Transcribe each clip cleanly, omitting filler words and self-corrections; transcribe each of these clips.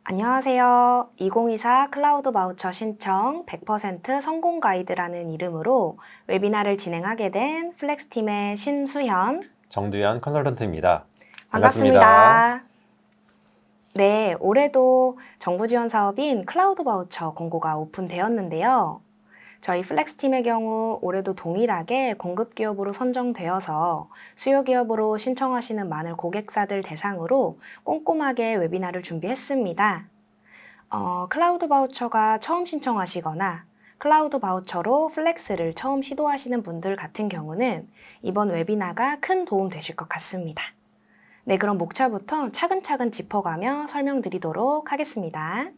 안녕하세요. 2024 클라우드 바우처 신청 100% 성공 가이드라는 이름으로 웨비나를 진행하게 된 플렉스팀의 신수현. 정두현 컨설턴트입니다. 반갑습니다. 반갑습니다. 네, 올해도 정부 지원 사업인 클라우드 바우처 공고가 오픈되었는데요. 저희 플렉스팀의 경우 올해도 동일하게 공급 기업으로 선정되어서 수요 기업으로 신청하시는 많은 고객사들 대상으로 꼼꼼하게 웨비나를 준비했습니다. 클라우드 바우처가 처음 신청하시거나 클라우드 바우처로 플렉스를 처음 시도하시는 분들 같은 경우는 이번 웨비나가 큰 도움 되실 것 같습니다. 네, 그럼 목차부터 차근차근 짚어가며 설명드리도록 하겠습니다.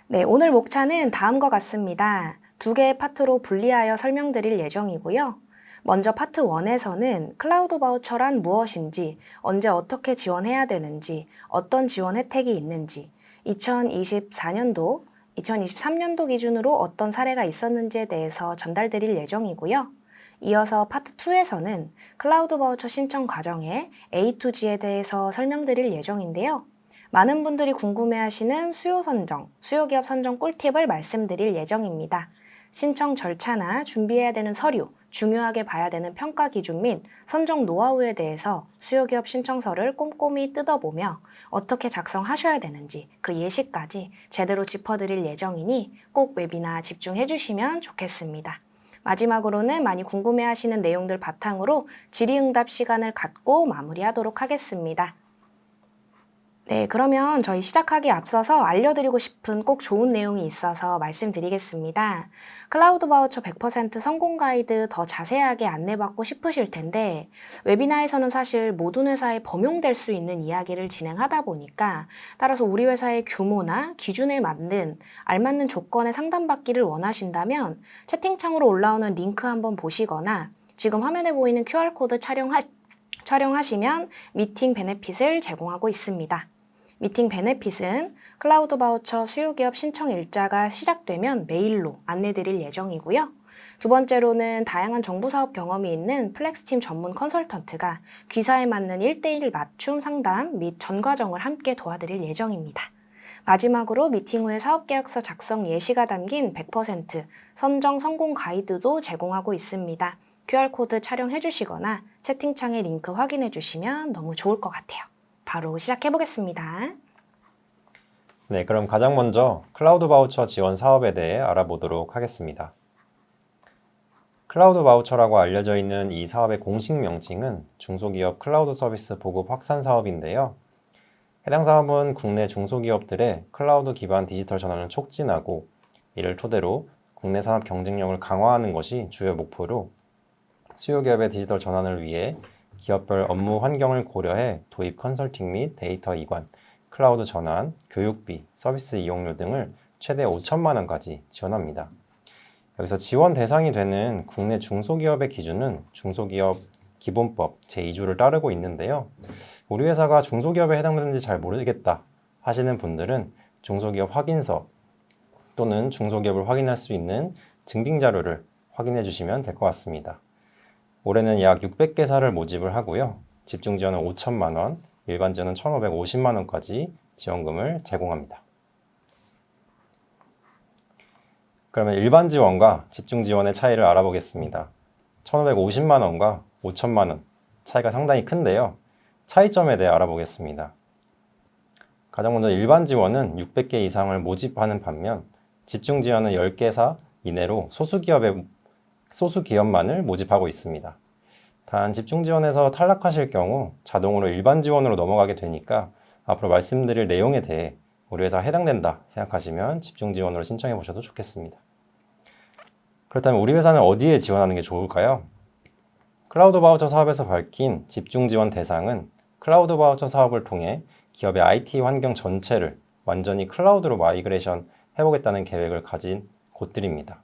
네, 오늘 목차는 다음과 같습니다. 두 개의 파트로 분리하여 설명드릴 예정이고요. 먼저 파트 1에서는 클라우드 바우처란 무엇인지, 언제 어떻게 지원해야 되는지, 어떤 지원 혜택이 있는지, 2024년도, 2023년도 기준으로 어떤 사례가 있었는지에 대해서 전달드릴 예정이고요. 이어서 파트 2에서는 클라우드 바우처 신청 과정의 A to G에 대해서 설명드릴 예정인데요. 많은 분들이 궁금해하시는 수요 선정, 수요 기업 선정 꿀팁을 말씀드릴 예정입니다. 신청 절차나 준비해야 되는 서류, 중요하게 봐야 되는 평가 기준 및 선정 노하우에 대해서 수요 기업 신청서를 꼼꼼히 뜯어보며 어떻게 작성하셔야 되는지 그 예시까지 제대로 짚어드릴 예정이니 꼭 웨비나 집중해 주시면 좋겠습니다. 마지막으로는 많이 궁금해하시는 내용들 바탕으로 질의응답 시간을 갖고 마무리하도록 하겠습니다. 네, 그러면 저희 시작하기에 앞서서 알려드리고 싶은 꼭 좋은 내용이 있어서 말씀드리겠습니다. 클라우드 바우처 100% 성공 가이드 더 자세하게 안내받고 싶으실 텐데 웨비나에서는 사실 모든 회사에 범용될 수 있는 이야기를 진행하다 보니까 따라서 우리 회사의 규모나 기준에 맞는 알맞는 조건에 상담받기를 원하신다면 채팅창으로 올라오는 링크 한번 보시거나 지금 화면에 보이는 QR코드 촬영하시면 미팅 베네핏을 제공하고 있습니다. 미팅 베네핏은 클라우드 바우처 수요기업 신청 일자가 시작되면 메일로 안내드릴 예정이고요. 두 번째로는 다양한 정부 사업 경험이 있는 플렉스팀 전문 컨설턴트가 귀사에 맞는 1대1 맞춤 상담 및 전 과정을 함께 도와드릴 예정입니다. 마지막으로 미팅 후에 사업계약서 작성 예시가 담긴 100% 선정 성공 가이드도 제공하고 있습니다. QR코드 촬영해 주시거나 채팅창에 링크 확인해 주시면 너무 좋을 것 같아요. 바로 시작해 보겠습니다. 네, 그럼 가장 먼저 클라우드 바우처 지원 사업에 대해 알아보도록 하겠습니다. 클라우드 바우처라고 알려져 있는 이 사업의 공식 명칭은 중소기업 클라우드 서비스 보급 확산 사업인데요. 해당 사업은 국내 중소기업들의 클라우드 기반 디지털 전환을 촉진하고 이를 토대로 국내 산업 경쟁력을 강화하는 것이 주요 목표로 수요기업의 디지털 전환을 위해 기업별 업무 환경을 고려해 도입 컨설팅 및 데이터 이관, 클라우드 전환, 교육비, 서비스 이용료 등을 최대 5천만 원까지 지원합니다. 여기서 지원 대상이 되는 국내 중소기업의 기준은 중소기업 기본법 제2조를 따르고 있는데요. 우리 회사가 중소기업에 해당되는지 잘 모르겠다 하시는 분들은 중소기업 확인서 또는 중소기업을 확인할 수 있는 증빙자료를 확인해 주시면 될 것 같습니다. 올해는 약 600개사를 모집을 하고요. 집중 지원은 5천만 원, 일반 지원은 1,550만 원까지 지원금을 제공합니다. 그러면 일반 지원과 집중 지원의 차이를 알아보겠습니다. 1,550만 원과 5천만 원 차이가 상당히 큰데요. 차이점에 대해 알아보겠습니다. 가장 먼저 일반 지원은 600개 이상을 모집하는 반면 집중 지원은 10개사 이내로 소수 기업만을 모집하고 있습니다. 단 집중 지원에서 탈락하실 경우 자동으로 일반 지원으로 넘어가게 되니까 앞으로 말씀드릴 내용에 대해 우리 회사가 해당된다 생각하시면 집중 지원으로 신청해 보셔도 좋겠습니다. 그렇다면 우리 회사는 어디에 지원하는 게 좋을까요? 클라우드 바우처 사업에서 밝힌 집중 지원 대상은 클라우드 바우처 사업을 통해 기업의 IT 환경 전체를 완전히 클라우드로 마이그레이션 해보겠다는 계획을 가진 곳들입니다.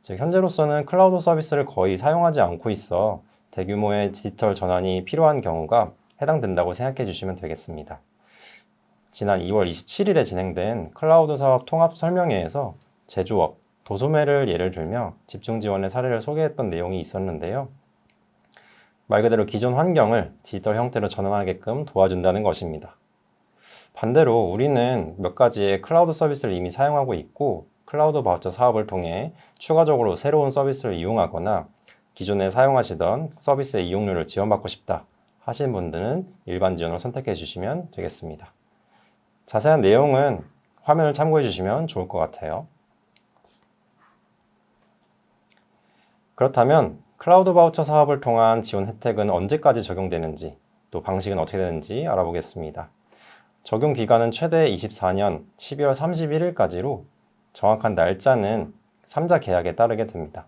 즉 현재로서는 클라우드 서비스를 거의 사용하지 않고 있어 대규모의 디지털 전환이 필요한 경우가 해당된다고 생각해 주시면 되겠습니다. 지난 2월 27일에 진행된 클라우드 사업 통합 설명회에서 제조업, 도소매를 예를 들며 집중 지원의 사례를 소개했던 내용이 있었는데요. 말 그대로 기존 환경을 디지털 형태로 전환하게끔 도와준다는 것입니다. 반대로 우리는 몇 가지의 클라우드 서비스를 이미 사용하고 있고 클라우드 바우처 사업을 통해 추가적으로 새로운 서비스를 이용하거나 기존에 사용하시던 서비스의 이용료를 지원받고 싶다 하신 분들은 일반 지원을 선택해 주시면 되겠습니다. 자세한 내용은 화면을 참고해 주시면 좋을 것 같아요. 그렇다면 클라우드 바우처 사업을 통한 지원 혜택은 언제까지 적용되는지 또 방식은 어떻게 되는지 알아보겠습니다. 적용 기간은 최대 24년 12월 31일까지로 정확한 날짜는 3자 계약에 따르게 됩니다.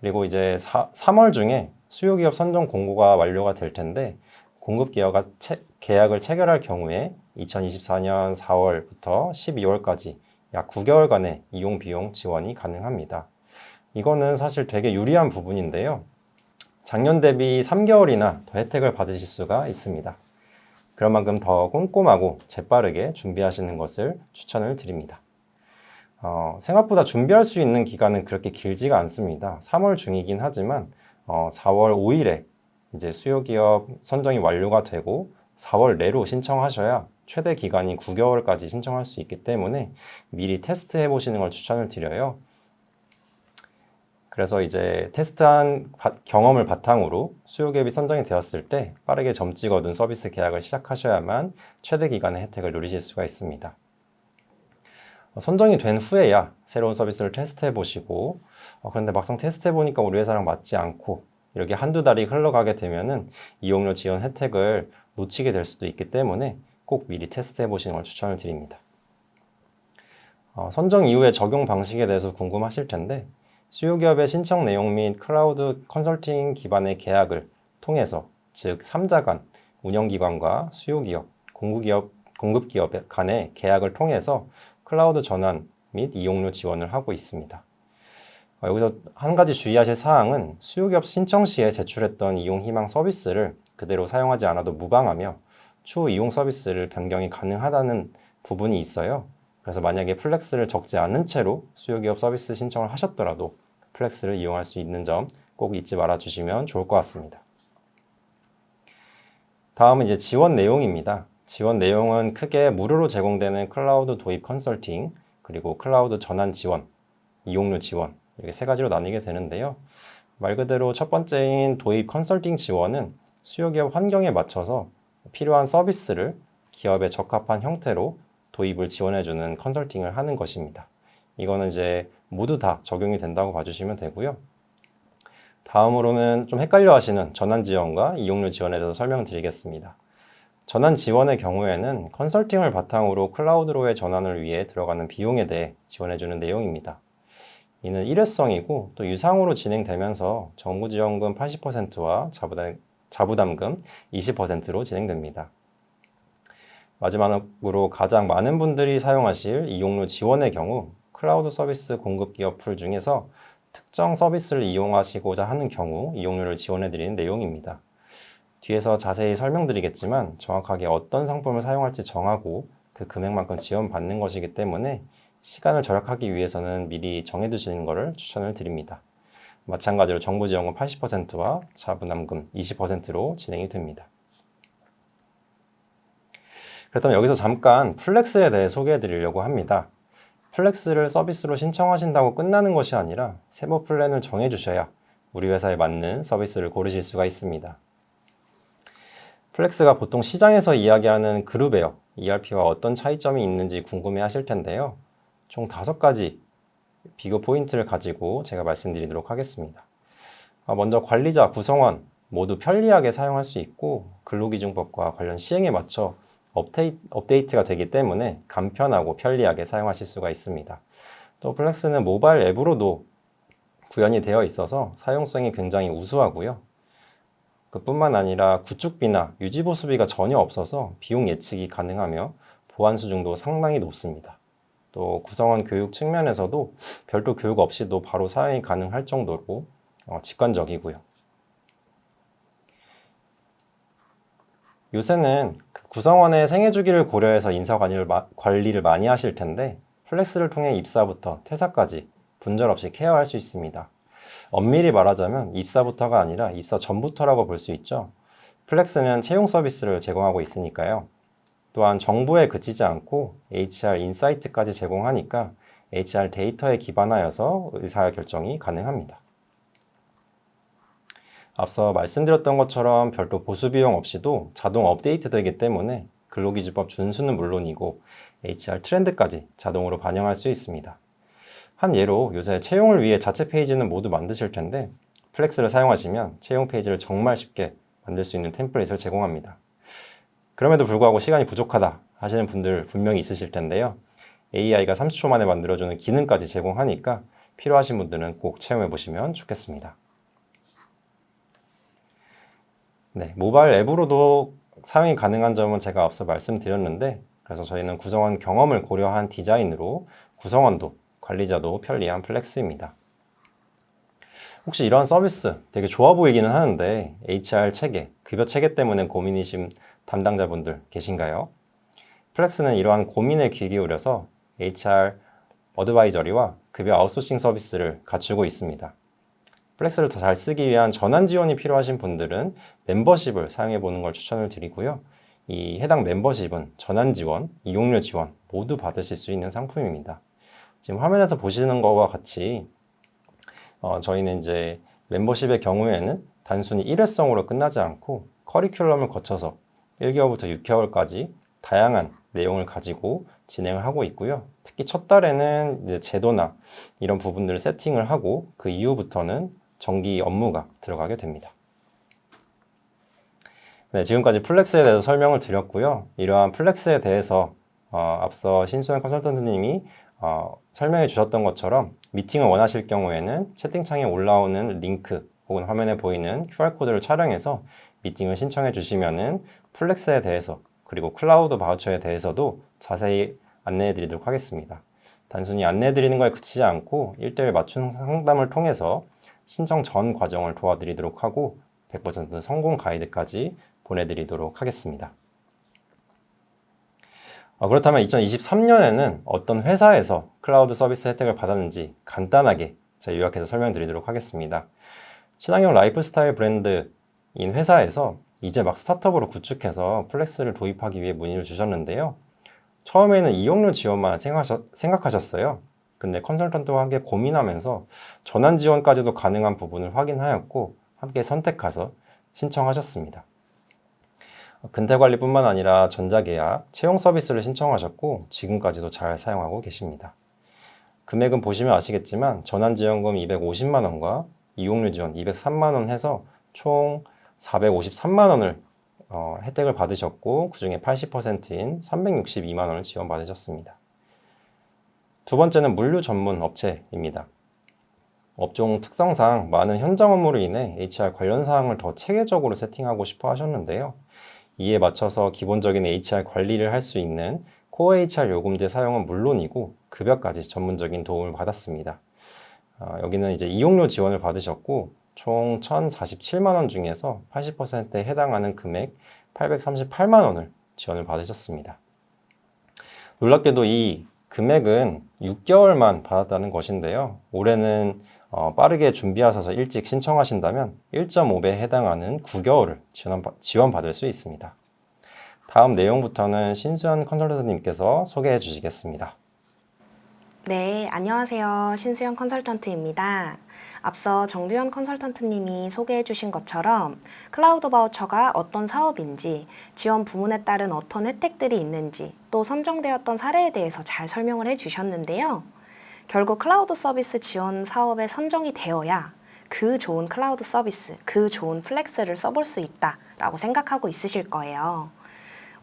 그리고 이제 3월 중에 수요기업 선정 공고가 완료가 될 텐데 공급기업가 계약을 체결할 경우에 2024년 4월부터 12월까지 약 9개월간의 이용 비용 지원이 가능합니다. 이거는 사실 되게 유리한 부분인데요. 작년 대비 3개월이나 더 혜택을 받으실 수가 있습니다. 그런 만큼 더 꼼꼼하고 재빠르게 준비하시는 것을 추천을 드립니다. 생각보다 준비할 수 있는 기간은 그렇게 길지가 않습니다. 3월 중이긴 하지만 4월 5일에 이제 수요기업 선정이 완료가 되고 4월 내로 신청하셔야 최대 기간이 9개월까지 신청할 수 있기 때문에 미리 테스트해 보시는 걸 추천을 드려요. 그래서 이제 테스트한 경험을 바탕으로 수요기업이 선정이 되었을 때 빠르게 점 찍어둔 서비스 계약을 시작하셔야만 최대 기간의 혜택을 누리실 수가 있습니다. 선정이 된 후에야 새로운 서비스를 테스트해 보시고 그런데 막상 테스트해 보니까 우리 회사랑 맞지 않고 이렇게 한두 달이 흘러가게 되면은 이용료 지원 혜택을 놓치게 될 수도 있기 때문에 꼭 미리 테스트해 보시는 걸 추천을 드립니다. 선정 이후의 적용 방식에 대해서 궁금하실 텐데 수요기업의 신청 내용 및 클라우드 컨설팅 기반의 계약을 통해서 즉 3자 간 운영기관과 수요기업, 공급기업 간의 계약을 통해서 클라우드 전환 및 이용료 지원을 하고 있습니다. 여기서 한 가지 주의하실 사항은 수요기업 신청 시에 제출했던 이용 희망 서비스를 그대로 사용하지 않아도 무방하며 추후 이용 서비스를 변경이 가능하다는 부분이 있어요. 그래서 만약에 플렉스를 적지 않은 채로 수요기업 서비스 신청을 하셨더라도 플렉스를 이용할 수 있는 점 꼭 잊지 말아 주시면 좋을 것 같습니다. 다음은 이제 지원 내용입니다. 지원 내용은 크게 무료로 제공되는 클라우드 도입 컨설팅, 그리고 클라우드 전환 지원, 이용료 지원 이렇게 세 가지로 나뉘게 되는데요. 말 그대로 첫 번째인 도입 컨설팅 지원은 수요기업 환경에 맞춰서 필요한 서비스를 기업에 적합한 형태로 도입을 지원해주는 컨설팅을 하는 것입니다. 이거는 이제 모두 다 적용이 된다고 봐주시면 되고요. 다음으로는 좀 헷갈려 하시는 전환 지원과 이용료 지원에 대해서 설명드리겠습니다. 전환 지원의 경우에는 컨설팅을 바탕으로 클라우드로의 전환을 위해 들어가는 비용에 대해 지원해주는 내용입니다. 이는 일회성이고 또 유상으로 진행되면서 정부지원금 80%와 자부담금 20%로 진행됩니다. 마지막으로 가장 많은 분들이 사용하실 이용료 지원의 경우 클라우드 서비스 공급기업 풀 중에서 특정 서비스를 이용하시고자 하는 경우 이용료를 지원해드리는 내용입니다. 뒤에서 자세히 설명드리겠지만 정확하게 어떤 상품을 사용할지 정하고 그 금액만큼 지원받는 것이기 때문에 시간을 절약하기 위해서는 미리 정해두시는 것을 추천을 드립니다. 마찬가지로 정부지원금 80%와 자부담금 20%로 진행이 됩니다. 그렇다면 여기서 잠깐 플렉스에 대해 소개해 드리려고 합니다. 플렉스를 서비스로 신청하신다고 끝나는 것이 아니라 세부 플랜을 정해 주셔야 우리 회사에 맞는 서비스를 고르실 수가 있습니다. 플렉스가 보통 시장에서 이야기하는 그룹웨어, ERP와 어떤 차이점이 있는지 궁금해 하실 텐데요. 총 5가지 비교 포인트를 가지고 제가 말씀드리도록 하겠습니다. 먼저 관리자, 구성원 모두 편리하게 사용할 수 있고 근로기준법과 관련 시행에 맞춰 업데이트가 되기 때문에 간편하고 편리하게 사용하실 수가 있습니다. 또 플렉스는 모바일 앱으로도 구현이 되어 있어서 사용성이 굉장히 우수하고요. 그뿐만 아니라 구축비나 유지보수비가 전혀 없어서 비용 예측이 가능하며 보안 수준도 상당히 높습니다. 또 구성원 교육 측면에서도 별도 교육 없이도 바로 사용이 가능할 정도로 직관적이고요. 요새는 구성원의 생애 주기를 고려해서 인사 관리를 많이 하실 텐데 플렉스를 통해 입사부터 퇴사까지 분절 없이 케어할 수 있습니다. 엄밀히 말하자면 입사부터가 아니라 입사 전부터라고 볼 수 있죠. 플렉스는 채용 서비스를 제공하고 있으니까요. 또한 정보에 그치지 않고 HR 인사이트까지 제공하니까 HR 데이터에 기반하여서 의사결정이 가능합니다. 앞서 말씀드렸던 것처럼 별도 보수 비용 없이도 자동 업데이트 되기 때문에 근로기준법 준수는 물론이고 HR 트렌드까지 자동으로 반영할 수 있습니다. 한 예로 요새 채용을 위해 자체 페이지는 모두 만드실 텐데 플렉스를 사용하시면 채용 페이지를 정말 쉽게 만들 수 있는 템플릿을 제공합니다. 그럼에도 불구하고 시간이 부족하다 하시는 분들 분명히 있으실 텐데요. AI가 30초 만에 만들어주는 기능까지 제공하니까 필요하신 분들은 꼭 채용해 보시면 좋겠습니다. 네, 모바일 앱으로도 사용이 가능한 점은 제가 앞서 말씀드렸는데 그래서 저희는 구성원 경험을 고려한 디자인으로 구성원도 관리자도 편리한 플렉스입니다. 혹시 이러한 서비스 되게 좋아 보이기는 하는데 HR 체계, 급여 체계 때문에 고민이신 담당자분들 계신가요? 플렉스는 이러한 고민에 귀 기울여서 HR 어드바이저리와 급여 아웃소싱 서비스를 갖추고 있습니다. 플렉스를 더 잘 쓰기 위한 전환 지원이 필요하신 분들은 멤버십을 사용해 보는 걸 추천을 드리고요. 이 해당 멤버십은 전환 지원, 이용료 지원 모두 받으실 수 있는 상품입니다. 지금 화면에서 보시는 것과 같이 저희는 이제 멤버십의 경우에는 단순히 일회성으로 끝나지 않고 커리큘럼을 거쳐서 1개월부터 6개월까지 다양한 내용을 가지고 진행을 하고 있고요. 특히 첫 달에는 이제 제도나 이런 부분들을 세팅을 하고 그 이후부터는 정기 업무가 들어가게 됩니다. 네, 지금까지 플렉스에 대해서 설명을 드렸고요. 이러한 플렉스에 대해서 앞서 신수연 컨설턴트님이 설명해 주셨던 것처럼 미팅을 원하실 경우에는 채팅창에 올라오는 링크 혹은 화면에 보이는 QR코드를 촬영해서 미팅을 신청해 주시면은 플렉스에 대해서 그리고 클라우드 바우처에 대해서도 자세히 안내해 드리도록 하겠습니다. 단순히 안내해 드리는 거에 그치지 않고 1:1 맞춤 상담을 통해서 신청 전 과정을 도와드리도록 하고 100% 성공 가이드까지 보내드리도록 하겠습니다. 그렇다면 2023년에는 어떤 회사에서 클라우드 서비스 혜택을 받았는지 간단하게 제가 요약해서 설명드리도록 하겠습니다. 친환경 라이프스타일 브랜드인 회사에서 이제 막 스타트업으로 구축해서 플렉스를 도입하기 위해 문의를 주셨는데요. 처음에는 이용료 지원만 생각하셨어요. 근데 컨설턴트와 함께 고민하면서 전환 지원까지도 가능한 부분을 확인하였고 함께 선택해서 신청하셨습니다. 근태관리뿐만 아니라 전자계약, 채용 서비스를 신청하셨고 지금까지도 잘 사용하고 계십니다. 금액은 보시면 아시겠지만 전환지원금 250만 원과 이용료 지원 203만 원 해서 총 453만 원을 혜택을 받으셨고 그중에 80%인 362만 원을 지원받으셨습니다. 두 번째는 물류 전문 업체입니다. 업종 특성상 많은 현장 업무로 인해 HR 관련 사항을 더 체계적으로 세팅하고 싶어 하셨는데요. 이에 맞춰서 기본적인 HR 관리를 할 수 있는 코어 HR 요금제 사용은 물론이고 급여까지 전문적인 도움을 받았습니다. 여기는 이제 이용료 지원을 받으셨고 총 1,047만 원 중에서 80%에 해당하는 금액 838만 원을 지원을 받으셨습니다. 놀랍게도 이 금액은 6개월만 받았다는 것인데요. 올해는 빠르게 준비하셔서 일찍 신청하신다면 1.5배에 해당하는 9개월을 지원받을 수 있습니다. 다음 내용부터는 신수연 컨설턴트님께서 소개해 주시겠습니다. 네, 안녕하세요. 신수연 컨설턴트입니다. 앞서 정두현 컨설턴트님이 소개해 주신 것처럼 클라우드 바우처가 어떤 사업인지, 지원 부문에 따른 어떤 혜택들이 있는지, 또 선정되었던 사례에 대해서 잘 설명을 해 주셨는데요. 결국 클라우드 서비스 지원 사업에 선정이 되어야 그 좋은 클라우드 서비스, 그 좋은 플렉스를 써볼 수 있다라고 생각하고 있으실 거예요.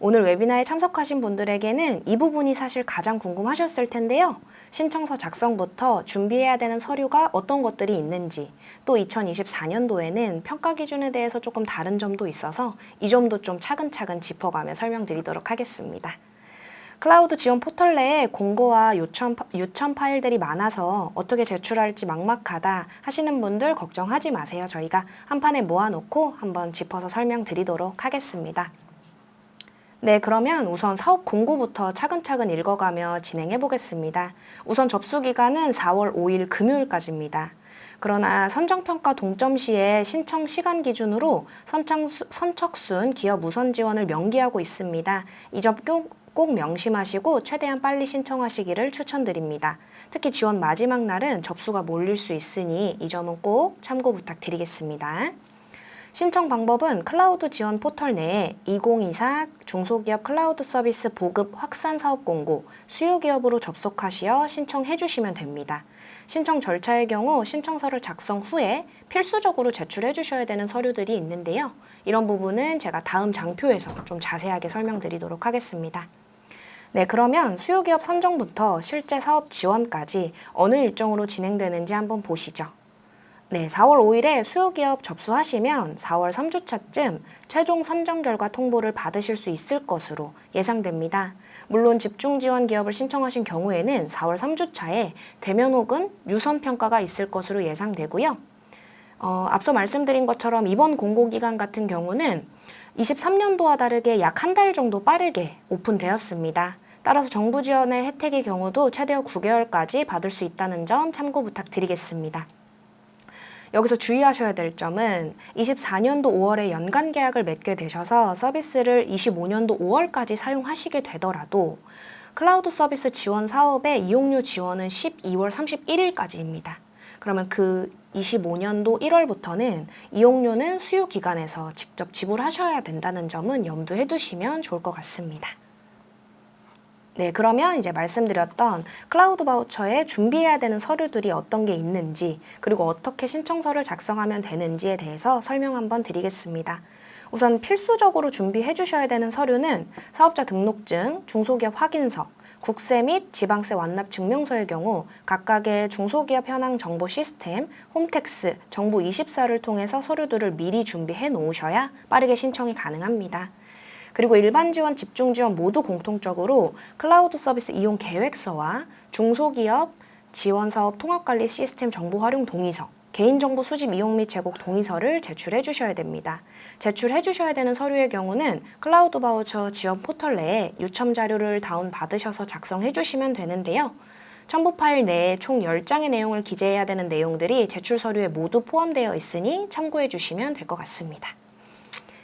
오늘 웨비나에 참석하신 분들에게는 이 부분이 사실 가장 궁금하셨을 텐데요. 신청서 작성부터 준비해야 되는 서류가 어떤 것들이 있는지, 또 2024년도에는 평가 기준에 대해서 조금 다른 점도 있어서 이 점도 좀 차근차근 짚어가며 설명드리도록 하겠습니다. 클라우드 지원 포털 내에 공고와 요청 파일들이 많아서 어떻게 제출할지 막막하다 하시는 분들 걱정하지 마세요. 저희가 한 판에 모아놓고 한번 짚어서 설명드리도록 하겠습니다. 네, 그러면 우선 사업 공고부터 차근차근 읽어가며 진행해 보겠습니다. 우선 접수 기간은 4월 5일 금요일까지입니다. 그러나 선정평가 동점 시에 신청 시간 기준으로 선착순 기업 우선 지원을 명기하고 있습니다. 이 점 꼭 명심하시고 최대한 빨리 신청하시기를 추천드립니다. 특히 지원 마지막 날은 접수가 몰릴 수 있으니 이 점은 꼭 참고 부탁드리겠습니다. 신청 방법은 클라우드 지원 포털 내에 2024 중소기업 클라우드 서비스 보급 확산 사업 공고 수요 기업으로 접속하시어 신청해 주시면 됩니다. 신청 절차의 경우 신청서를 작성 후에 필수적으로 제출해 주셔야 되는 서류들이 있는데요. 이런 부분은 제가 다음 장표에서 좀 자세하게 설명드리도록 하겠습니다. 네, 그러면 수요기업 선정부터 실제 사업 지원까지 어느 일정으로 진행되는지 한번 보시죠. 네, 4월 5일에 수요기업 접수하시면 4월 3주차쯤 최종 선정 결과 통보를 받으실 수 있을 것으로 예상됩니다. 물론 집중지원 기업을 신청하신 경우에는 4월 3주차에 대면 혹은 유선 평가가 있을 것으로 예상되고요. 앞서 말씀드린 것처럼 이번 공고기간 같은 경우는 23년도와 다르게 약 한 달 정도 빠르게 오픈되었습니다. 따라서 정부 지원의 혜택의 경우도 최대 9개월까지 받을 수 있다는 점 참고 부탁드리겠습니다. 여기서 주의하셔야 될 점은 24년도 5월에 연간 계약을 맺게 되셔서 서비스를 25년도 5월까지 사용하시게 되더라도 클라우드 서비스 지원 사업의 이용료 지원은 12월 31일까지입니다. 그러면 그 25년도 1월부터는 이용료는 수요 기간에서 직접 지불하셔야 된다는 점은 염두해 두시면 좋을 것 같습니다. 네, 그러면 이제 말씀드렸던 클라우드 바우처에 준비해야 되는 서류들이 어떤 게 있는지, 그리고 어떻게 신청서를 작성하면 되는지에 대해서 설명 한번 드리겠습니다. 우선 필수적으로 준비해 주셔야 되는 서류는 사업자 등록증, 중소기업 확인서, 국세 및 지방세 완납 증명서의 경우 각각의 중소기업 현황 정보 시스템, 홈택스, 정부24를 통해서 서류들을 미리 준비해 놓으셔야 빠르게 신청이 가능합니다. 그리고 일반 지원, 집중 지원 모두 공통적으로 클라우드 서비스 이용 계획서와 중소기업 지원 사업 통합관리 시스템 정보 활용 동의서, 개인정보 수집 이용 및 제공 동의서를 제출해 주셔야 됩니다. 제출해 주셔야 되는 서류의 경우는 클라우드 바우처 지원 포털 내에 요청 자료를 다운받으셔서 작성해 주시면 되는데요. 첨부 파일 내에 총 10장의 내용을 기재해야 되는 내용들이 제출 서류에 모두 포함되어 있으니 참고해 주시면 될 것 같습니다.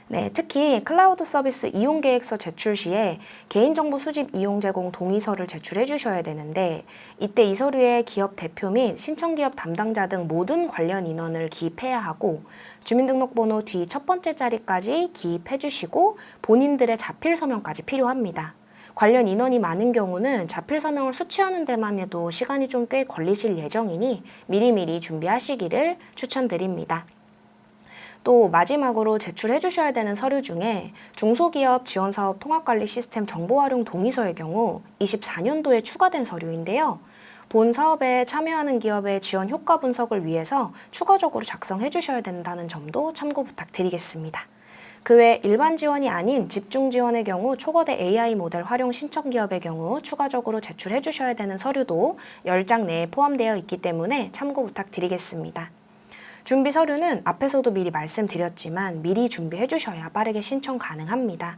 네, 특히 클라우드 서비스 이용 계획서 제출 시에 개인정보 수집 이용 제공 동의서를 제출해 주셔야 되는데 이때 이 서류에 기업 대표 및 신청기업 담당자 등 모든 관련 인원을 기입해야 하고 주민등록번호 뒤 첫 번째 자리까지 기입해 주시고 본인들의 자필 서명까지 필요합니다. 관련 인원이 많은 경우는 자필 서명을 수취하는 데만 해도 시간이 좀 꽤 걸리실 예정이니 미리미리 준비하시기를 추천드립니다. 또 마지막으로 제출해 주셔야 되는 서류 중에 중소기업 지원사업 통합관리 시스템 정보활용 동의서의 경우 24년도에 추가된 서류인데요. 본 사업에 참여하는 기업의 지원 효과 분석을 위해서 추가적으로 작성해 주셔야 된다는 점도 참고 부탁드리겠습니다. 그 외 일반 지원이 아닌 집중 지원의 경우 초거대 AI 모델 활용 신청 기업의 경우 추가적으로 제출해 주셔야 되는 서류도 10장 내에 포함되어 있기 때문에 참고 부탁드리겠습니다. 준비 서류는 앞에서도 미리 말씀드렸지만 미리 준비해 주셔야 빠르게 신청 가능합니다.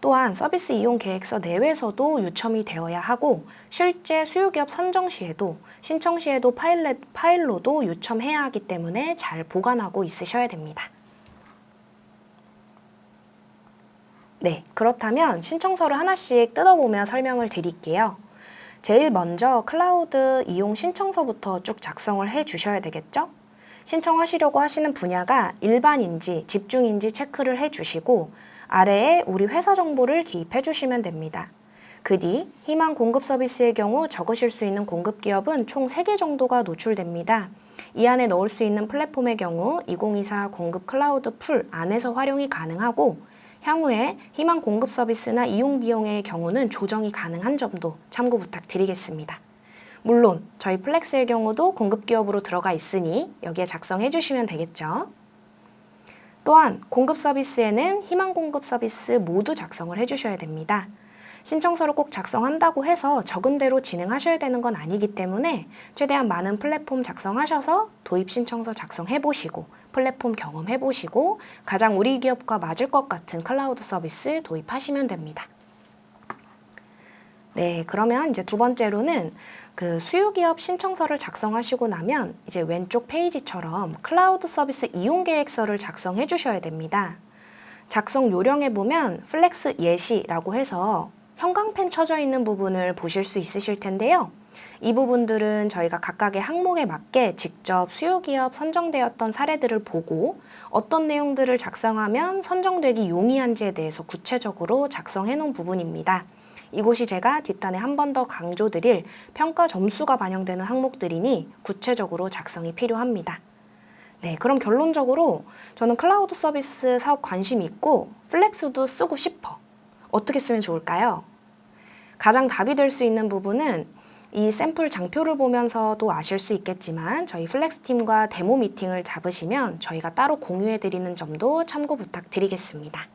또한 서비스 이용 계획서 내외에서도 유첨이 되어야 하고 실제 수요기업 선정 시에도 신청 시에도 파일로도 유첨해야 하기 때문에 잘 보관하고 있으셔야 됩니다. 네, 그렇다면 신청서를 하나씩 뜯어보며 설명을 드릴게요. 제일 먼저 클라우드 이용 신청서부터 쭉 작성을 해 주셔야 되겠죠? 신청하시려고 하시는 분야가 일반인지 집중인지 체크를 해주시고 아래에 우리 회사 정보를 기입해 주시면 됩니다. 그 뒤 희망 공급 서비스의 경우 적으실 수 있는 공급 기업은 총 3개 정도가 노출됩니다. 이 안에 넣을 수 있는 플랫폼의 경우 2024 공급 클라우드 풀 안에서 활용이 가능하고 향후에 희망 공급 서비스나 이용 비용의 경우는 조정이 가능한 점도 참고 부탁드리겠습니다. 물론 저희 플렉스의 경우도 공급 기업으로 들어가 있으니 여기에 작성해 주시면 되겠죠. 또한 공급 서비스에는 희망 공급 서비스 모두 작성을 해 주셔야 됩니다. 신청서를 꼭 작성한다고 해서 적은 대로 진행하셔야 되는 건 아니기 때문에 최대한 많은 플랫폼 작성하셔서 도입 신청서 작성해 보시고 플랫폼 경험해 보시고 가장 우리 기업과 맞을 것 같은 클라우드 서비스 도입하시면 됩니다. 네, 그러면 이제 두 번째로는 그 수요기업 신청서를 작성하시고 나면 이제 왼쪽 페이지처럼 클라우드 서비스 이용 계획서를 작성해 주셔야 됩니다. 작성 요령에 보면 플렉스 예시라고 해서 형광펜 쳐져 있는 부분을 보실 수 있으실 텐데요. 이 부분들은 저희가 각각의 항목에 맞게 직접 수요기업 선정되었던 사례들을 보고 어떤 내용들을 작성하면 선정되기 용이한지에 대해서 구체적으로 작성해 놓은 부분입니다. 이곳이 제가 뒷단에 한 번 더 강조드릴 평가 점수가 반영되는 항목들이니 구체적으로 작성이 필요합니다. 네, 그럼 결론적으로 저는 클라우드 서비스 사업 관심 있고 플렉스도 쓰고 싶어. 어떻게 쓰면 좋을까요? 가장 답이 될 수 있는 부분은 이 샘플 장표를 보면서도 아실 수 있겠지만 저희 플렉스팀과 데모 미팅을 잡으시면 저희가 따로 공유해드리는 점도 참고 부탁드리겠습니다.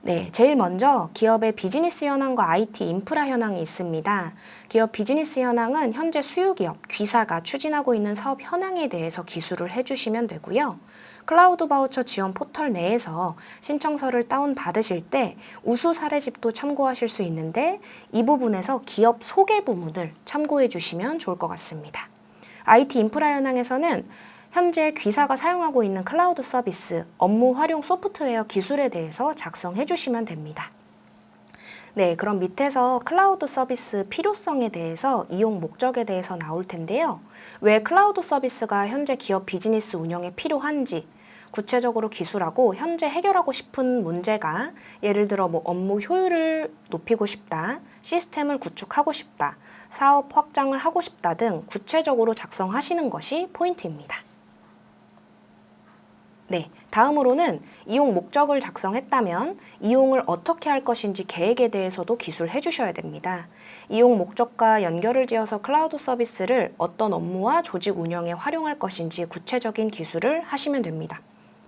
네, 제일 먼저 기업의 비즈니스 현황과 IT 인프라 현황이 있습니다. 기업 비즈니스 현황은 현재 수요기업, 귀사가 추진하고 있는 사업 현황에 대해서 기술을 해주시면 되고요. 클라우드 바우처 지원 포털 내에서 신청서를 다운받으실 때 우수 사례집도 참고하실 수 있는데 이 부분에서 기업 소개 부분을 참고해 주시면 좋을 것 같습니다. IT 인프라 현황에서는 현재 귀사가 사용하고 있는 클라우드 서비스, 업무 활용 소프트웨어 기술에 대해서 작성해 주시면 됩니다. 네, 그럼 밑에서 클라우드 서비스 필요성에 대해서 이용 목적에 대해서 나올 텐데요. 왜 클라우드 서비스가 현재 기업 비즈니스 운영에 필요한지, 구체적으로 기술하고 현재 해결하고 싶은 문제가 예를 들어 업무 효율을 높이고 싶다, 시스템을 구축하고 싶다, 사업 확장을 하고 싶다 등 구체적으로 작성하시는 것이 포인트입니다. 네, 다음으로는 이용 목적을 작성했다면 이용을 어떻게 할 것인지 계획에 대해서도 기술해 주셔야 됩니다. 이용 목적과 연결을 지어서 클라우드 서비스를 어떤 업무와 조직 운영에 활용할 것인지 구체적인 기술을 하시면 됩니다.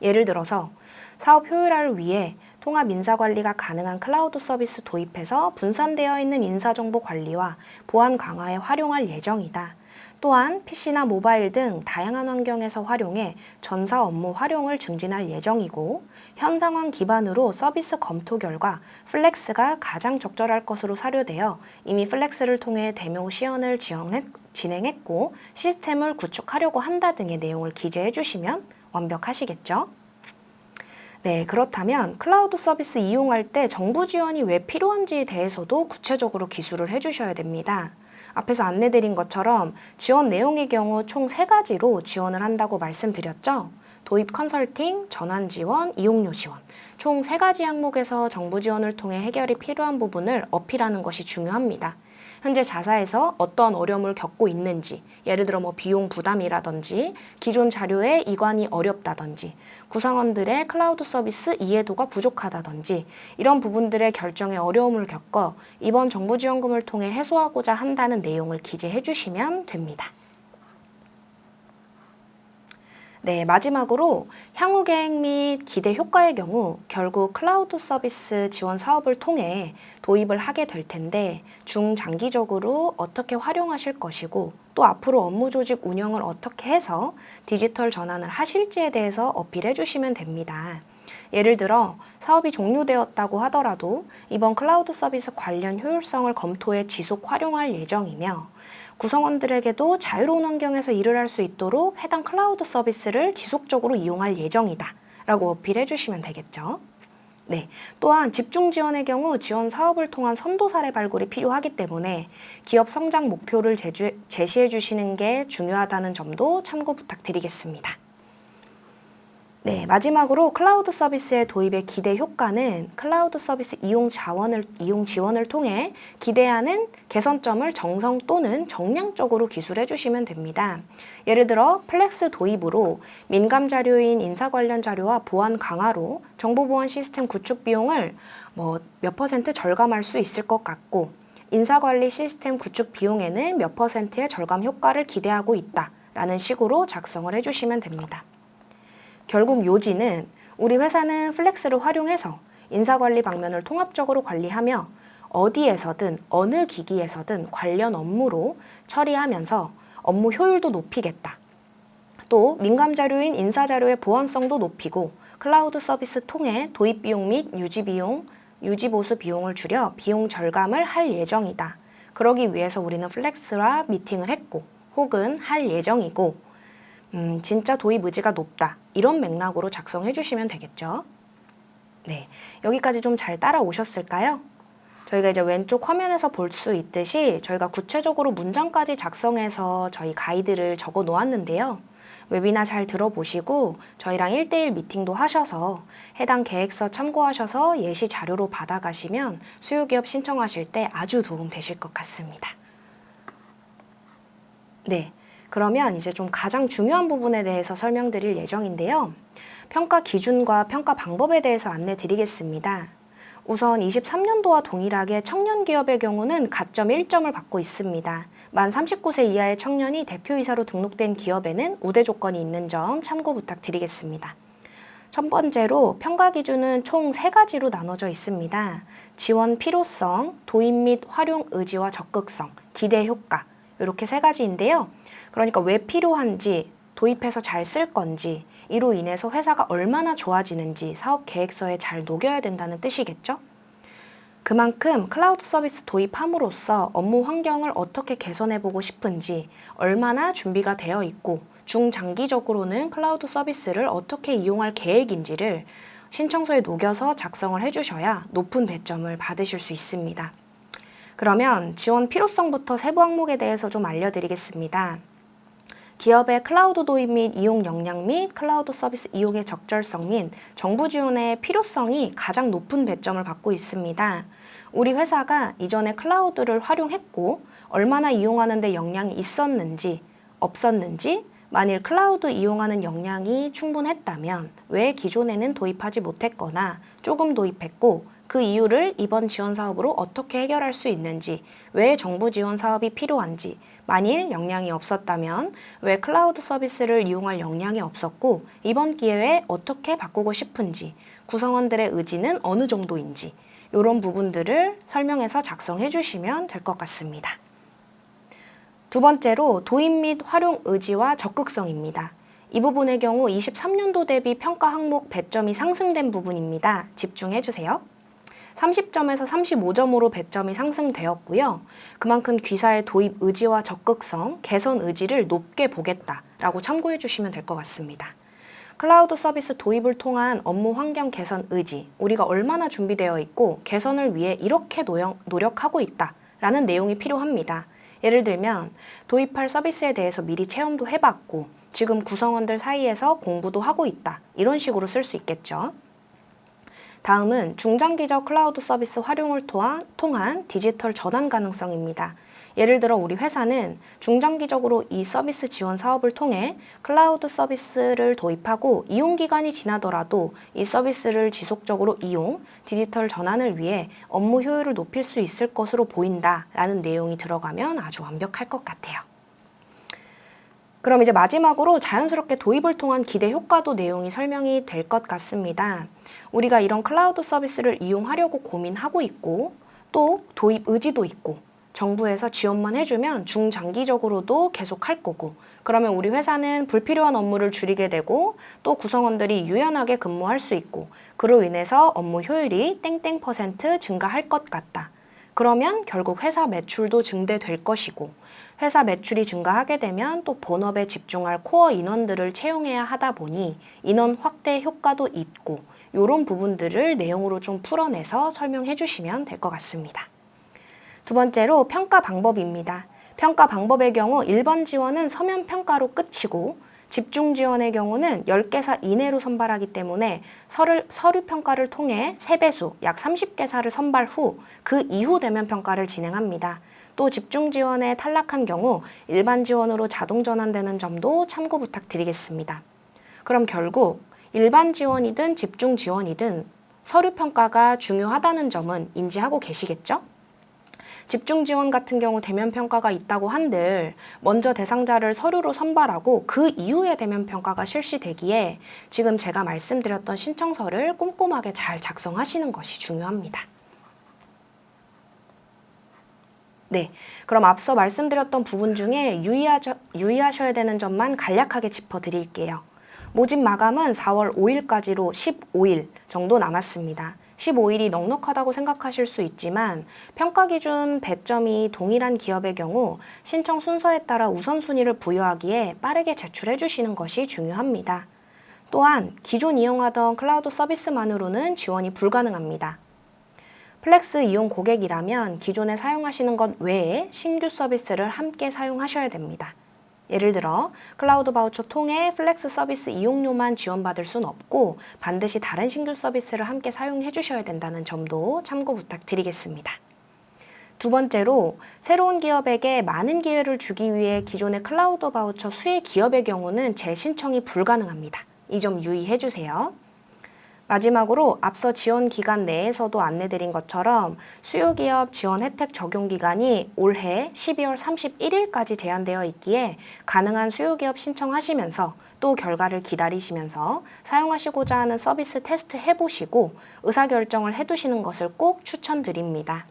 예를 들어서 사업 효율화를 위해 통합 인사관리가 가능한 클라우드 서비스 도입해서 분산되어 있는 인사정보 관리와 보안 강화에 활용할 예정이다. 또한 PC나 모바일 등 다양한 환경에서 활용해 전사 업무 활용을 증진할 예정이고 현 상황 기반으로 서비스 검토 결과 플렉스가 가장 적절할 것으로 사료되어 이미 플렉스를 통해 데모 시연을 진행했고 시스템을 구축하려고 한다 등의 내용을 기재해 주시면 완벽하시겠죠? 네, 그렇다면 클라우드 서비스 이용할 때 정부 지원이 왜 필요한지에 대해서도 구체적으로 기술을 해주셔야 됩니다. 앞에서 안내드린 것처럼 지원 내용의 경우 총 3가지로 지원을 한다고 말씀드렸죠. 도입 컨설팅, 전환 지원, 이용료 지원. 총 3가지 항목에서 정부 지원을 통해 해결이 필요한 부분을 어필하는 것이 중요합니다. 현재 자사에서 어떤 어려움을 겪고 있는지, 예를 들어 비용 부담이라든지, 기존 자료에 이관이 어렵다든지, 구성원들의 클라우드 서비스 이해도가 부족하다든지, 이런 부분들의 결정에 어려움을 겪어 이번 정부 지원금을 통해 해소하고자 한다는 내용을 기재해 주시면 됩니다. 네, 마지막으로 향후 계획 및 기대 효과의 경우 결국 클라우드 서비스 지원 사업을 통해 도입을 하게 될 텐데 중장기적으로 어떻게 활용하실 것이고 또 앞으로 업무 조직 운영을 어떻게 해서 디지털 전환을 하실지에 대해서 어필해 주시면 됩니다. 예를 들어 사업이 종료되었다고 하더라도 이번 클라우드 서비스 관련 효율성을 검토해 지속 활용할 예정이며 구성원들에게도 자유로운 환경에서 일을 할 수 있도록 해당 클라우드 서비스를 지속적으로 이용할 예정이다 라고 어필해 주시면 되겠죠. 네, 또한 집중 지원의 경우 지원 사업을 통한 선도 사례 발굴이 필요하기 때문에 기업 성장 목표를 제시해 주시는 게 중요하다는 점도 참고 부탁드리겠습니다. 네, 마지막으로 클라우드 서비스의 도입의 기대 효과는 클라우드 서비스 이용 지원을 통해 기대하는 개선점을 정성 또는 정량적으로 기술해 주시면 됩니다. 예를 들어 플렉스 도입으로 민감 자료인 인사 관련 자료와 보안 강화로 정보보안 시스템 구축 비용을 몇 % 절감할 수 있을 것 같고 인사관리 시스템 구축 비용에는 몇 %의 절감 효과를 기대하고 있다라는 식으로 작성을 해주시면 됩니다. 결국 요지는 우리 회사는 플렉스를 활용해서 인사관리 방면을 통합적으로 관리하며 어디에서든 어느 기기에서든 관련 업무로 처리하면서 업무 효율도 높이겠다. 또 민감 자료인 인사 자료의 보안성도 높이고 클라우드 서비스 통해 도입 비용 및 유지 보수 비용을 줄여 비용 절감을 할 예정이다. 그러기 위해서 우리는 플렉스와 미팅을 했고 혹은 할 예정이고 진짜 도입 의지가 높다. 이런 맥락으로 작성해 주시면 되겠죠. 네, 여기까지 좀 잘 따라오셨을까요? 저희가 이제 왼쪽 화면에서 볼 수 있듯이 저희가 구체적으로 문장까지 작성해서 저희 가이드를 적어 놓았는데요. 웨비나 잘 들어보시고 저희랑 1대1 미팅도 하셔서 해당 계획서 참고하셔서 예시 자료로 받아가시면 수요기업 신청하실 때 아주 도움 되실 것 같습니다. 네, 그러면 이제 좀 가장 중요한 부분에 대해서 설명드릴 예정인데요. 평가 기준과 평가 방법에 대해서 안내 드리겠습니다. 우선 23년도와 동일하게 청년 기업의 경우는 가점 1점을 받고 있습니다. 만 39세 이하의 청년이 대표이사로 등록된 기업에는 우대 조건이 있는 점 참고 부탁드리겠습니다. 첫 번째로 평가 기준은 총 3가지로 나눠져 있습니다. 지원 필요성, 도입 및 활용 의지와 적극성, 기대 효과 이렇게 3가지인데요. 그러니까 왜 필요한지, 도입해서 잘 쓸 건지, 이로 인해서 회사가 얼마나 좋아지는지 사업 계획서에 잘 녹여야 된다는 뜻이겠죠? 그만큼 클라우드 서비스 도입함으로써 업무 환경을 어떻게 개선해보고 싶은지, 얼마나 준비가 되어 있고, 중장기적으로는 클라우드 서비스를 어떻게 이용할 계획인지를 신청서에 녹여서 작성을 해주셔야 높은 배점을 받으실 수 있습니다. 그러면 지원 필요성부터 세부 항목에 대해서 좀 알려드리겠습니다. 기업의 클라우드 도입 및 이용 역량 및 클라우드 서비스 이용의 적절성 및 정부 지원의 필요성이 가장 높은 배점을 받고 있습니다. 우리 회사가 이전에 클라우드를 활용했고 얼마나 이용하는 데 역량이 있었는지, 없었는지, 만일 클라우드 이용하는 역량이 충분했다면 왜 기존에는 도입하지 못했거나 조금 도입했고 그 이유를 이번 지원 사업으로 어떻게 해결할 수 있는지, 왜 정부 지원 사업이 필요한지, 만일 역량이 없었다면 왜 클라우드 서비스를 이용할 역량이 없었고 이번 기회에 어떻게 바꾸고 싶은지, 구성원들의 의지는 어느 정도인지 이런 부분들을 설명해서 작성해 주시면 될 것 같습니다. 두 번째로 도입 및 활용 의지와 적극성입니다. 이 부분의 경우 23년도 대비 평가 항목 배점이 상승된 부분입니다. 집중해 주세요. 30점에서 35점으로 배점이 상승되었고요. 그만큼 귀사의 도입 의지와 적극성, 개선 의지를 높게 보겠다라고 참고해 주시면 될 것 같습니다. 클라우드 서비스 도입을 통한 업무 환경 개선 의지, 우리가 얼마나 준비되어 있고 개선을 위해 이렇게 노력하고 있다라는 내용이 필요합니다. 예를 들면 도입할 서비스에 대해서 미리 체험도 해봤고 지금 구성원들 사이에서 공부도 하고 있다. 이런 식으로 쓸 수 있겠죠. 다음은 중장기적 클라우드 서비스 활용을 통한 디지털 전환 가능성입니다. 예를 들어 우리 회사는 중장기적으로 이 서비스 지원 사업을 통해 클라우드 서비스를 도입하고 이용 기간이 지나더라도 이 서비스를 지속적으로 이용, 디지털 전환을 위해 업무 효율을 높일 수 있을 것으로 보인다라는 내용이 들어가면 아주 완벽할 것 같아요. 그럼 이제 마지막으로 자연스럽게 도입을 통한 기대 효과도 내용이 설명이 될 것 같습니다. 우리가 이런 클라우드 서비스를 이용하려고 고민하고 있고 또 도입 의지도 있고 정부에서 지원만 해주면 중장기적으로도 계속 할 거고 그러면 우리 회사는 불필요한 업무를 줄이게 되고 또 구성원들이 유연하게 근무할 수 있고 그로 인해서 업무 효율이 땡땡% 증가할 것 같다. 그러면 결국 회사 매출도 증대될 것이고 회사 매출이 증가하게 되면 또 본업에 집중할 코어 인원들을 채용해야 하다 보니 인원 확대 효과도 있고 이런 부분들을 내용으로 좀 풀어내서 설명해 주시면 될 것 같습니다. 두 번째로 평가 방법입니다. 평가 방법의 경우 1번 지원은 서면 평가로 끝이고 집중 지원의 경우는 10개사 이내로 선발하기 때문에 서류 평가를 통해 3배수, 약 30개사를 선발 후 그 이후 대면 평가를 진행합니다. 또 집중 지원에 탈락한 경우 일반 지원으로 자동 전환되는 점도 참고 부탁드리겠습니다. 그럼 결국 일반 지원이든 집중 지원이든 서류 평가가 중요하다는 점은 인지하고 계시겠죠? 집중 지원 같은 경우 대면 평가가 있다고 한들 먼저 대상자를 서류로 선발하고 그 이후에 대면 평가가 실시되기에 지금 제가 말씀드렸던 신청서를 꼼꼼하게 잘 작성하시는 것이 중요합니다. 네, 그럼 앞서 말씀드렸던 부분 중에 유의하셔야 되는 점만 간략하게 짚어드릴게요. 모집 마감은 4월 5일까지로 15일 정도 남았습니다. 15일이 넉넉하다고 생각하실 수 있지만 평가 기준 배점이 동일한 기업의 경우 신청 순서에 따라 우선순위를 부여하기에 빠르게 제출해 주시는 것이 중요합니다. 또한 기존 이용하던 클라우드 서비스만으로는 지원이 불가능합니다. 플렉스 이용 고객이라면 기존에 사용하시는 것 외에 신규 서비스를 함께 사용하셔야 됩니다. 예를 들어 클라우드 바우처 통해 플렉스 서비스 이용료만 지원받을 순 없고 반드시 다른 신규 서비스를 함께 사용해 주셔야 된다는 점도 참고 부탁드리겠습니다. 두 번째로 새로운 기업에게 많은 기회를 주기 위해 기존의 클라우드 바우처 수혜 기업의 경우는 재신청이 불가능합니다. 이 점 유의해 주세요. 마지막으로 앞서 지원 기간 내에서도 안내드린 것처럼 수요 기업 지원 혜택 적용 기간이 올해 12월 31일까지 제한되어 있기에 가능한 수요 기업 신청하시면서 또 결과를 기다리시면서 사용하시고자 하는 서비스 테스트 해보시고 의사결정을 해두시는 것을 꼭 추천드립니다.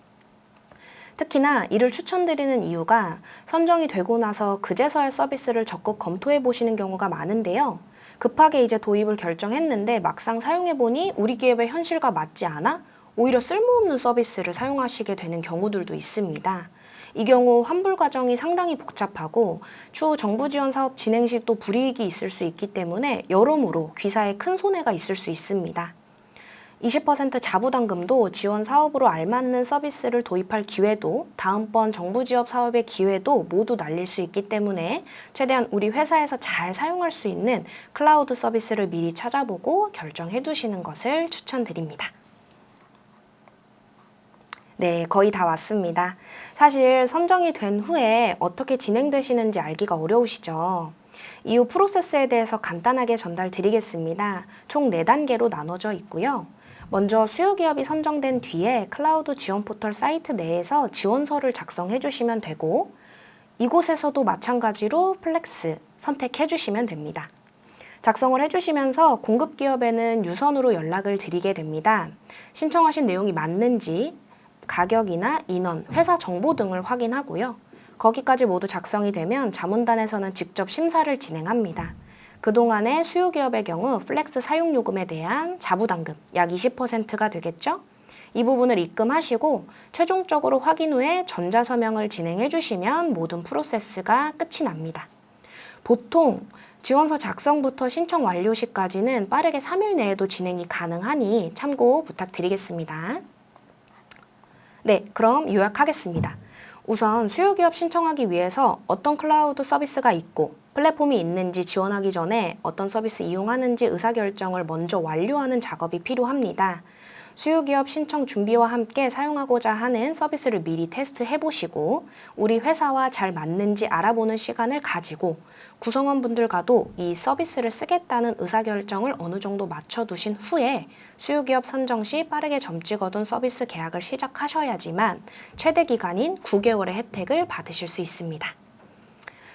특히나 이를 추천드리는 이유가 선정이 되고 나서 그제서야 서비스를 적극 검토해 보시는 경우가 많은데요. 급하게 이제 도입을 결정했는데 막상 사용해보니 우리 기업의 현실과 맞지 않아 오히려 쓸모없는 서비스를 사용하시게 되는 경우들도 있습니다. 이 경우 환불 과정이 상당히 복잡하고 추후 정부 지원 사업 진행 시 또 불이익이 있을 수 있기 때문에 여러모로 귀사에 큰 손해가 있을 수 있습니다. 20% 자부담금도 지원 사업으로 알맞는 서비스를 도입할 기회도 다음번 정부 지원 사업의 기회도 모두 날릴 수 있기 때문에 최대한 우리 회사에서 잘 사용할 수 있는 클라우드 서비스를 미리 찾아보고 결정해 두시는 것을 추천드립니다. 네, 거의 다 왔습니다. 사실 선정이 된 후에 어떻게 진행되시는지 알기가 어려우시죠? 이후 프로세스에 대해서 간단하게 전달드리겠습니다. 총 4단계로 나눠져 있고요. 먼저 수요 기업이 선정된 뒤에 클라우드 지원 포털 사이트 내에서 지원서를 작성해 주시면 되고 이곳에서도 마찬가지로 플렉스 선택해 주시면 됩니다. 작성을 해주시면서 공급 기업에는 유선으로 연락을 드리게 됩니다. 신청하신 내용이 맞는지 가격이나 인원, 회사 정보 등을 확인하고요. 거기까지 모두 작성이 되면 자문단에서는 직접 심사를 진행합니다. 그동안의 수요 기업의 경우 플렉스 사용 요금에 대한 자부담금 약 20%가 되겠죠? 이 부분을 입금하시고 최종적으로 확인 후에 전자서명을 진행해 주시면 모든 프로세스가 끝이 납니다. 보통 지원서 작성부터 신청 완료 시까지는 빠르게 3일 내에도 진행이 가능하니 참고 부탁드리겠습니다. 네, 그럼 요약하겠습니다. 우선 수요 기업 신청하기 위해서 어떤 클라우드 서비스가 있고 플랫폼이 있는지 지원하기 전에 어떤 서비스 이용하는지 의사결정을 먼저 완료하는 작업이 필요합니다. 수요 기업 신청 준비와 함께 사용하고자 하는 서비스를 미리 테스트해 보시고 우리 회사와 잘 맞는지 알아보는 시간을 가지고 구성원분들과도 이 서비스를 쓰겠다는 의사결정을 어느 정도 맞춰두신 후에 수요 기업 선정 시 빠르게 점찍 얻은 서비스 계약을 시작하셔야지만 최대 기간인 9개월의 혜택을 받으실 수 있습니다.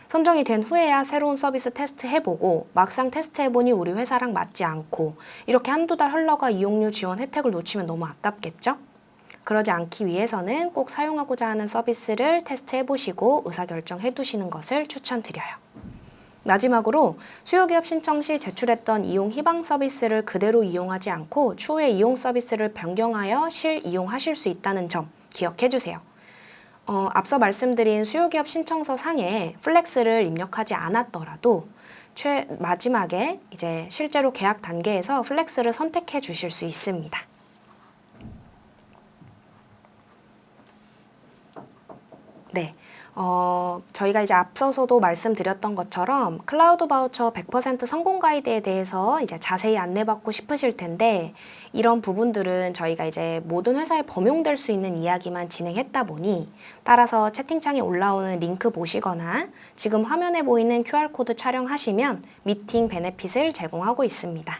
선정이 된 후에야 새로운 서비스 테스트해보고 막상 테스트해보니 우리 회사랑 맞지 않고 이렇게 한두 달 흘러가 이용료 지원 혜택을 놓치면 너무 아깝겠죠? 그러지 않기 위해서는 꼭 사용하고자 하는 서비스를 테스트해보시고 의사결정해두시는 것을 추천드려요. 마지막으로 수요기업 신청 시 제출했던 이용 희망 서비스를 그대로 이용하지 않고 추후에 이용 서비스를 변경하여 실이용하실 수 있다는 점 기억해주세요. 앞서 말씀드린 수요기업 신청서 상에 플렉스를 입력하지 않았더라도 마지막에 이제 실제로 계약 단계에서 플렉스를 선택해 주실 수 있습니다. 네. 저희가 이제 앞서서도 말씀드렸던 것처럼 클라우드 바우처 100% 성공 가이드에 대해서 이제 자세히 안내받고 싶으실 텐데 이런 부분들은 저희가 이제 모든 회사에 범용될 수 있는 이야기만 진행했다 보니 따라서 채팅창에 올라오는 링크 보시거나 지금 화면에 보이는 QR코드 촬영하시면 미팅 베네핏을 제공하고 있습니다.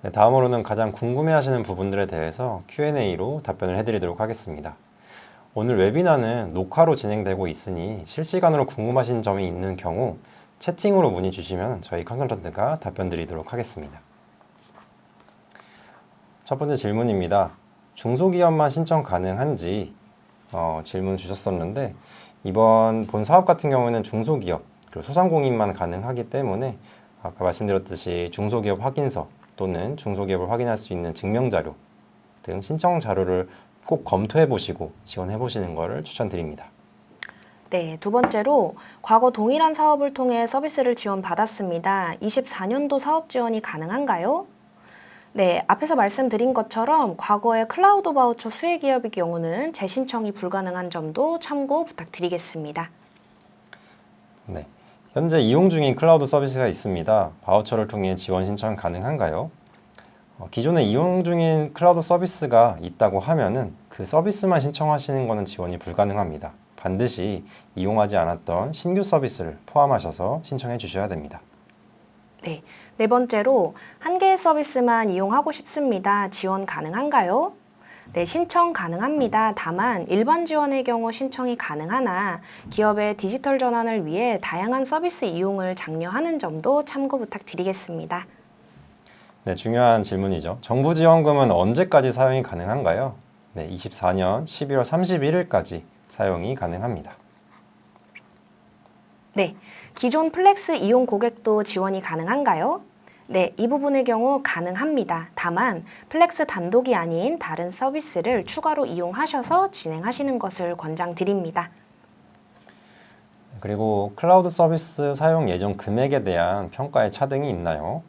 네, 다음으로는 가장 궁금해하시는 부분들에 대해서 Q&A로 답변을 해드리도록 하겠습니다. 오늘 웨비나는 녹화로 진행되고 있으니 실시간으로 궁금하신 점이 있는 경우 채팅으로 문의 주시면 저희 컨설턴트가 답변 드리도록 하겠습니다. 첫 번째 질문입니다. 중소기업만 신청 가능한지 질문 주셨었는데 이번 본 사업 같은 경우에는 중소기업 그리고 소상공인만 가능하기 때문에 아까 말씀드렸듯이 중소기업 확인서 또는 중소기업을 확인할 수 있는 증명자료 등 신청 자료를 꼭 검토해 보시고 지원해 보시는 것을 추천드립니다. 네, 두 번째로 과거 동일한 사업을 통해 서비스를 지원받았습니다. 24년도 사업 지원이 가능한가요? 네, 앞에서 말씀드린 것처럼 과거의 클라우드 바우처 수혜 기업의 경우는 재신청이 불가능한 점도 참고 부탁드리겠습니다. 네, 현재 이용 중인 클라우드 서비스가 있습니다. 바우처를 통해 지원 신청 가능한가요? 기존에 이용 중인 클라우드 서비스가 있다고 하면은 그 서비스만 신청하시는 것은 지원이 불가능합니다. 반드시 이용하지 않았던 신규 서비스를 포함하셔서 신청해 주셔야 됩니다. 네, 네 번째로 한 개의 서비스만 이용하고 싶습니다. 지원 가능한가요? 네, 신청 가능합니다. 다만 일반 지원의 경우 신청이 가능하나 기업의 디지털 전환을 위해 다양한 서비스 이용을 장려하는 점도 참고 부탁드리겠습니다. 네, 중요한 질문이죠. 정부 지원금은 언제까지 사용이 가능한가요? 네, 24년 12월 31일까지 사용이 가능합니다. 네, 기존 플렉스 이용 고객도 지원이 가능한가요? 네, 이 부분의 경우 가능합니다. 다만 플렉스 단독이 아닌 다른 서비스를 추가로 이용하셔서 진행하시는 것을 권장드립니다. 그리고 클라우드 서비스 사용 예정 금액에 대한 평가의 차등이 있나요?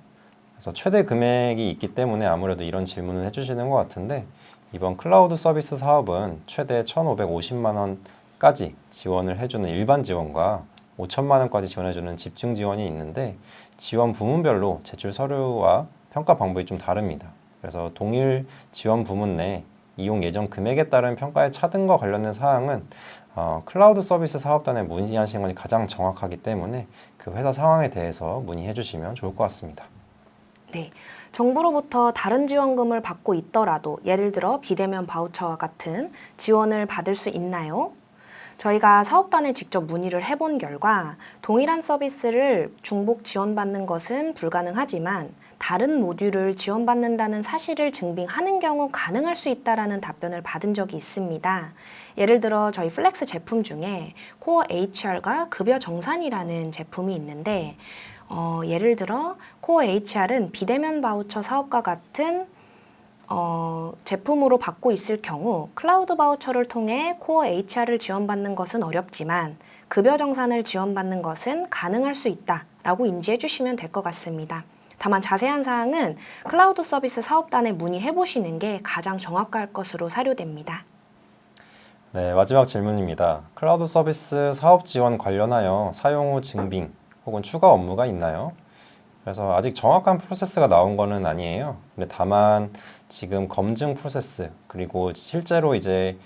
그래서 최대 금액이 있기 때문에 아무래도 이런 질문을 해주시는 것 같은데 이번 클라우드 서비스 사업은 최대 1,550만 원까지 지원을 해주는 일반 지원과 5천만 원까지 지원해주는 집중 지원이 있는데 지원 부문별로 제출 서류와 평가 방법이 좀 다릅니다. 그래서 동일 지원 부문 내 이용 예정 금액에 따른 평가의 차등과 관련된 사항은 클라우드 서비스 사업단에 문의하시는 것이 가장 정확하기 때문에 그 회사 상황에 대해서 문의해 주시면 좋을 것 같습니다. 네, 정부로부터 다른 지원금을 받고 있더라도 예를 들어 비대면 바우처와 같은 지원을 받을 수 있나요? 저희가 사업단에 직접 문의를 해본 결과 동일한 서비스를 중복 지원받는 것은 불가능하지만 다른 모듈을 지원받는다는 사실을 증빙하는 경우 가능할 수 있다라는 답변을 받은 적이 있습니다. 예를 들어 저희 플렉스 제품 중에 코어 HR과 급여 정산이라는 제품이 있는데 예를 들어 코어 HR은 비대면 바우처 사업과 같은 제품으로 받고 있을 경우 클라우드 바우처를 통해 코어 HR을 지원받는 것은 어렵지만 급여 정산을 지원받는 것은 가능할 수 있다라고 인지해 주시면 될 것 같습니다. 다만 자세한 사항은 클라우드 서비스 사업단에 문의해 보시는 게 가장 정확할 것으로 사료됩니다. 네, 마지막 질문입니다. 클라우드 서비스 사업 지원 관련하여 사용 후 증빙 혹은 추가 업무가 있나요? 그래서 아직 정확한 프로세스가 나온 거는 아니에요. 근데 다만 지금 검증 프로세스 그리고 실제로 이제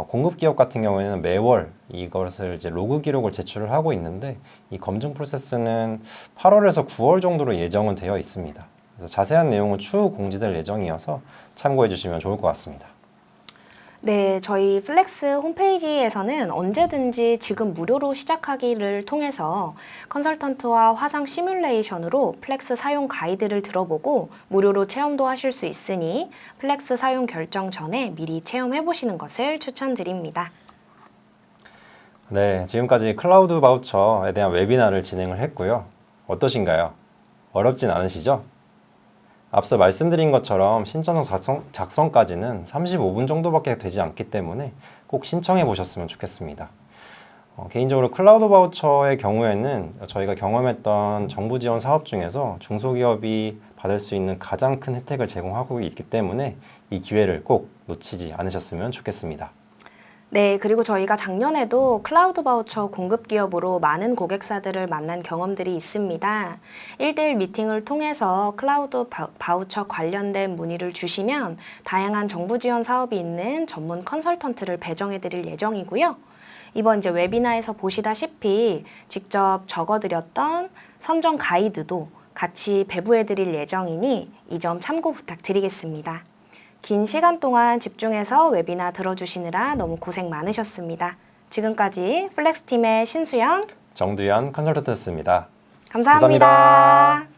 공급 기업 같은 경우에는 매월 이것을 이제 로그 기록을 제출을 하고 있는데 이 검증 프로세스는 8월에서 9월 정도로 예정은 되어 있습니다. 그래서 자세한 내용은 추후 공지될 예정이어서 참고해 주시면 좋을 것 같습니다. 네, 저희 플렉스 홈페이지에서는 언제든지 지금 무료로 시작하기를 통해서 컨설턴트와 화상 시뮬레이션으로 플렉스 사용 가이드를 들어보고 무료로 체험도 하실 수 있으니 플렉스 사용 결정 전에 미리 체험해 보시는 것을 추천드립니다. 네, 지금까지 클라우드 바우처에 대한 웨비나를 진행을 했고요. 어떠신가요? 어렵진 않으시죠? 앞서 말씀드린 것처럼 신청서 작성까지는 35분 정도밖에 되지 않기 때문에 꼭 신청해 보셨으면 좋겠습니다. 개인적으로 클라우드 바우처의 경우에는 저희가 경험했던 정부 지원 사업 중에서 중소기업이 받을 수 있는 가장 큰 혜택을 제공하고 있기 때문에 이 기회를 꼭 놓치지 않으셨으면 좋겠습니다. 네, 그리고 저희가 작년에도 클라우드 바우처 공급 기업으로 많은 고객사들을 만난 경험들이 있습니다. 1대1 미팅을 통해서 클라우드 바우처 관련된 문의를 주시면 다양한 정부 지원 사업이 있는 전문 컨설턴트를 배정해 드릴 예정이고요. 이번 이제 웨비나에서 보시다시피 직접 적어드렸던 선정 가이드도 같이 배부해 드릴 예정이니 이 점 참고 부탁드리겠습니다. 긴 시간 동안 집중해서 웨비나 들어주시느라 너무 고생 많으셨습니다. 지금까지 플렉스팀의 신수연, 정두현 컨설턴트였습니다. 감사합니다.